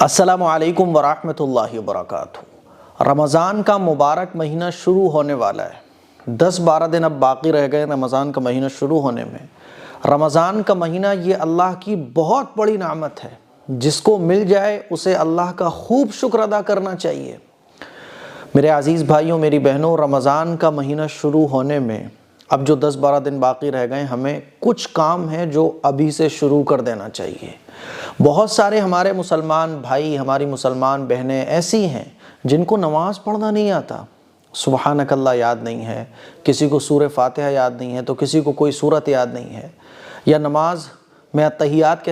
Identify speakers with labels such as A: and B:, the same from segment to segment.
A: السلام علیکم ورحمۃ اللہ وبرکاتہ۔ رمضان کا مبارک مہینہ شروع ہونے والا ہے۔ 10-12 دن اب باقی رہ گئے رمضان کا مہینہ شروع ہونے میں۔ رمضان کا مہینہ یہ اللہ کی بہت بڑی نعمت ہے، جس کو مل جائے اسے اللہ کا خوب شکر ادا کرنا چاہیے۔ میرے عزیز بھائیوں، میری بہنوں، رمضان کا مہینہ شروع ہونے میں اب جو 10-12 دن باقی رہ گئے، ہمیں کچھ کام ہیں جو ابھی سے شروع کر دینا چاہیے۔ بہت سارے ہمارے مسلمان بھائی، ہماری مسلمان بہنیں ایسی ہیں جن کو نماز پڑھنا نہیں آتا، سبحانک اللہ یاد نہیں ہے، کسی کو سورہ فاتحہ یاد نہیں ہے تو کسی کو کوئی سورت یاد نہیں ہے، یا نماز میں اتحیات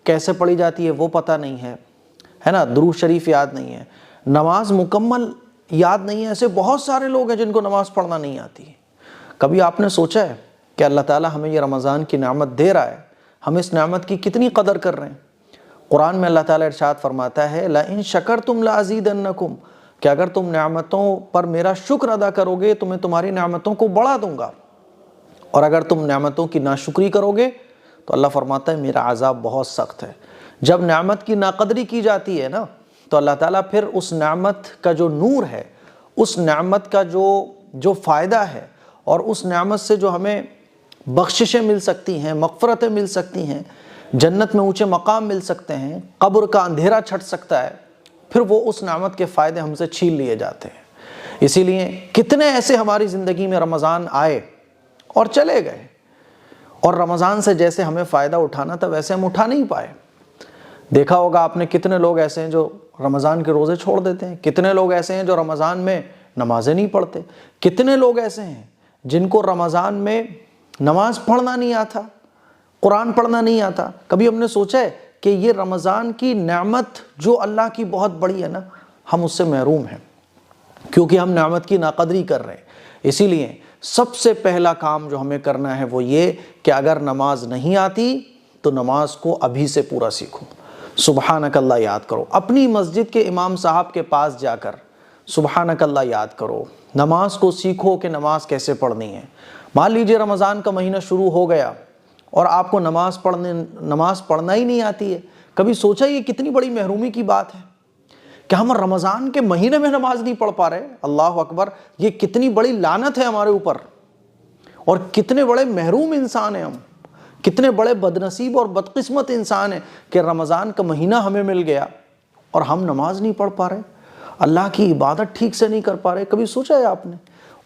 A: کیسے پڑھی جاتی ہے وہ پتہ نہیں ہے نا، درود شریف یاد نہیں ہے، نماز مکمل یاد نہیں ہے۔ ایسے بہت سارے لوگ ہیں جن کو نماز پڑھنا نہیں آتی۔ کبھی آپ نے سوچا ہے کہ اللہ تعالیٰ ہمیں یہ رمضان کی نعمت دے رہا ہے، ہم اس نعمت کی کتنی قدر کر رہے ہیں؟ قرآن میں اللہ تعالیٰ ارشاد فرماتا ہے لَإِن شَكَرْتُمْ لَأَزِيدَنَّكُمْ، کہ اگر تم نعمتوں پر میرا شکر ادا کرو گے تو میں تمہاری نعمتوں کو بڑھا دوں گا، اور اگر تم نعمتوں کی ناشکری کرو گے تو اللہ فرماتا ہے میرا عذاب بہت سخت ہے۔ جب نعمت کی ناقدری کی جاتی ہے نا، تو اللہ تعالیٰ پھر اس نعمت کا جو نور ہے، اس نعمت کا جو فائدہ ہے، اور اس نعمت سے جو ہمیں بخششیں مل سکتی ہیں، مغفرتیں مل سکتی ہیں، جنت میں اونچے مقام مل سکتے ہیں، قبر کا اندھیرا چھٹ سکتا ہے، پھر وہ اس نعمت کے فائدے ہم سے چھین لیے جاتے ہیں۔ اسی لیے کتنے ایسے ہماری زندگی میں رمضان آئے اور چلے گئے، اور رمضان سے جیسے ہمیں فائدہ اٹھانا تھا ویسے ہم اٹھا نہیں پائے۔ دیکھا ہوگا آپ نے، کتنے لوگ ایسے ہیں جو رمضان کے روزے چھوڑ دیتے ہیں، کتنے لوگ ایسے ہیں جو رمضان میں نمازیں نہیں پڑھتے، کتنے لوگ ایسے ہیں جن کو رمضان میں نماز پڑھنا نہیں آتا، قرآن پڑھنا نہیں آتا۔ کبھی ہم نے سوچا ہے کہ یہ رمضان کی نعمت جو اللہ کی بہت بڑی ہے نا، ہم اس سے محروم ہیں کیونکہ ہم نعمت کی ناقدری کر رہے ہیں۔ اسی لیے سب سے پہلا کام جو ہمیں کرنا ہے وہ یہ کہ اگر نماز نہیں آتی تو نماز کو ابھی سے پورا سیکھو، سبحانک اللہ یاد کرو، اپنی مسجد کے امام صاحب کے پاس جا کر سبحانک اللہ یاد کرو، نماز کو سیکھو کہ نماز کیسے پڑھنی ہے۔ مان لیجئے رمضان کا مہینہ شروع ہو گیا اور آپ کو نماز پڑھنا ہی نہیں آتی ہے، کبھی سوچا یہ کتنی بڑی محرومی کی بات ہے کہ ہم رمضان کے مہینے میں نماز نہیں پڑھ پا رہے؟ اللہ اکبر، یہ کتنی بڑی لعنت ہے ہمارے اوپر، اور کتنے بڑے محروم انسان ہیں ہم، کتنے بڑے بدنصیب اور بدقسمت انسان ہیں کہ رمضان کا مہینہ ہمیں مل گیا اور ہم نماز نہیں پڑھ پا رہے، اللہ کی عبادت ٹھیک سے نہیں کر پا رہے۔ کبھی سوچا ہے آپ نے؟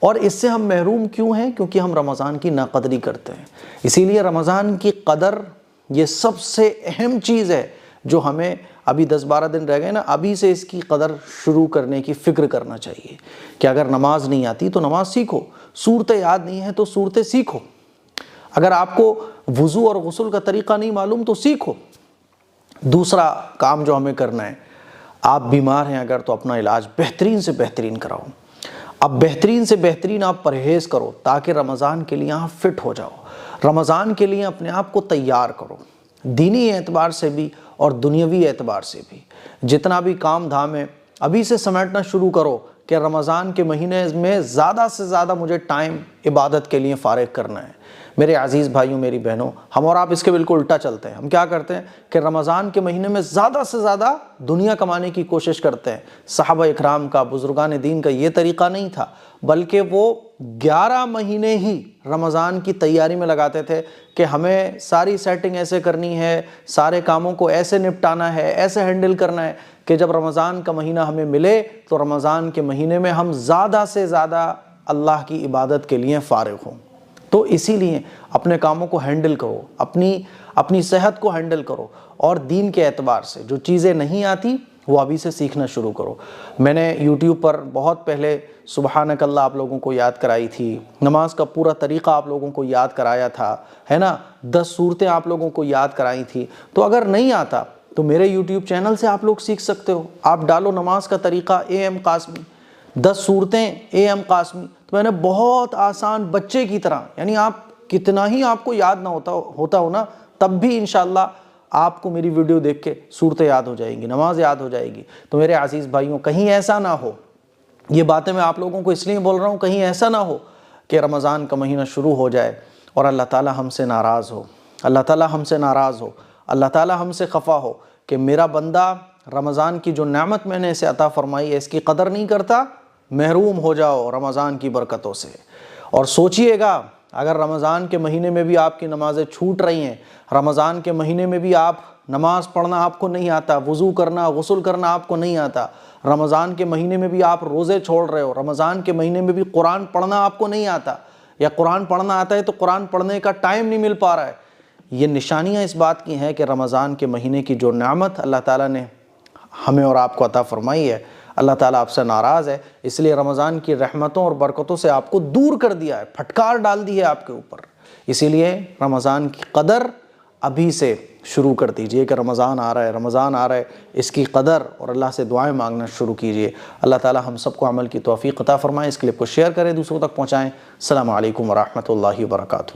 A: اور اس سے ہم محروم کیوں ہیں؟ کیونکہ ہم رمضان کی ناقدری کرتے ہیں۔ اسی لیے رمضان کی قدر یہ سب سے اہم چیز ہے جو ہمیں ابھی 10-12 دن رہ گئے نا، ابھی سے اس کی قدر شروع کرنے کی فکر کرنا چاہیے کہ اگر نماز نہیں آتی تو نماز سیکھو، صورتیں یاد نہیں ہیں تو صورتیں سیکھو، اگر آپ کو وضو اور غسل کا طریقہ نہیں معلوم تو سیکھو۔ دوسرا کام جو ہمیں کرنا ہے، آپ بیمار ہیں اگر تو اپنا علاج بہترین سے بہترین کراؤ، اب بہترین سے بہترین آپ پرہیز کرو تاکہ رمضان کے لیے آپ فٹ ہو جاؤ، رمضان کے لیے اپنے آپ کو تیار کرو، دینی اعتبار سے بھی اور دنیاوی اعتبار سے بھی۔ جتنا بھی کام دھام ہے ابھی سے سمیٹنا شروع کرو کہ رمضان کے مہینے میں زیادہ سے زیادہ مجھے ٹائم عبادت کے لیے فارغ کرنا ہے۔ میرے عزیز بھائیوں، میری بہنوں، ہم اور آپ اس کے بالکل الٹا چلتے ہیں۔ ہم کیا کرتے ہیں کہ رمضان کے مہینے میں زیادہ سے زیادہ دنیا کمانے کی کوشش کرتے ہیں۔ صحابہ اکرام کا، بزرگان دین کا یہ طریقہ نہیں تھا، بلکہ وہ 11 مہینے ہی رمضان کی تیاری میں لگاتے تھے کہ ہمیں ساری سیٹنگ ایسے کرنی ہے، سارے کاموں کو ایسے نپٹانا ہے، ایسے ہینڈل کرنا ہے کہ جب رمضان کا مہینہ ہمیں ملے تو رمضان کے مہینے میں ہم زیادہ سے زیادہ اللہ کی عبادت کے لیے فارغ ہوں۔ تو اسی لیے اپنے کاموں کو ہینڈل کرو، اپنی صحت کو ہینڈل کرو، اور دین کے اعتبار سے جو چیزیں نہیں آتی وہ ابھی سے سیکھنا شروع کرو۔ میں نے یوٹیوب پر بہت پہلے سبحانک اللہ آپ لوگوں کو یاد کرائی تھی، نماز کا پورا طریقہ آپ لوگوں کو یاد کرایا تھا، ہے نا، 10 صورتیں آپ لوگوں کو یاد کرائی تھی۔ تو اگر نہیں آتا تو میرے یوٹیوب چینل سے آپ لوگ سیکھ سکتے ہو۔ آپ ڈالو نماز کا طریقہ AM قاسمی، 10 صورتیں AM قاسمی، تو میں نے بہت آسان بچے کی طرح، یعنی آپ کتنا ہی آپ کو یاد نہ ہوتا ہو نا، تب بھی انشاءاللہ آپ کو میری ویڈیو دیکھ کے صورتیں یاد ہو جائیں گی، نماز یاد ہو جائے گی۔ تو میرے عزیز بھائیوں، کہیں ایسا نہ ہو، یہ باتیں میں آپ لوگوں کو اس لیے بول رہا ہوں، کہیں ایسا نہ ہو کہ رمضان کا مہینہ شروع ہو جائے اور اللہ تعالیٰ ہم سے ناراض ہو، اللہ تعالیٰ ہم سے ناراض ہو، اللہ تعالیٰ ہم سے خفا ہو کہ میرا بندہ رمضان کی جو نعمت میں نے اسے عطا فرمائی ہے اس کی قدر نہیں کرتا، محروم ہو جاؤ رمضان کی برکتوں سے۔ اور سوچئے گا اگر رمضان کے مہینے میں بھی آپ کی نمازیں چھوٹ رہی ہیں، رمضان کے مہینے میں بھی آپ نماز پڑھنا آپ کو نہیں آتا، وضو کرنا، غسل کرنا آپ کو نہیں آتا، رمضان کے مہینے میں بھی آپ روزے چھوڑ رہے ہو، رمضان کے مہینے میں بھی قرآن پڑھنا آپ کو نہیں آتا، یا قرآن پڑھنا آتا ہے تو قرآن پڑھنے کا ٹائم نہیں مل پا رہا ہے، یہ نشانیاں اس بات کی ہیں کہ رمضان کے مہینے کی جو نعمت اللہ تعالیٰ نے ہمیں اور آپ کو عطا فرمائی ہے، اللہ تعالیٰ آپ سے ناراض ہے، اس لیے رمضان کی رحمتوں اور برکتوں سے آپ کو دور کر دیا ہے، پھٹکار ڈال دی ہے آپ کے اوپر۔ اسی لیے رمضان کی قدر ابھی سے شروع کر دیجئے کہ رمضان آ رہا ہے، رمضان آ رہا ہے، اس کی قدر اور اللہ سے دعائیں مانگنا شروع کیجئے۔ اللہ تعالیٰ ہم سب کو عمل کی توفیق عطا فرمائے۔ اس کلپ کو شیئر کریں، دوسروں تک پہنچائیں۔ السلام علیکم ورحمۃ اللہ وبرکاتہ۔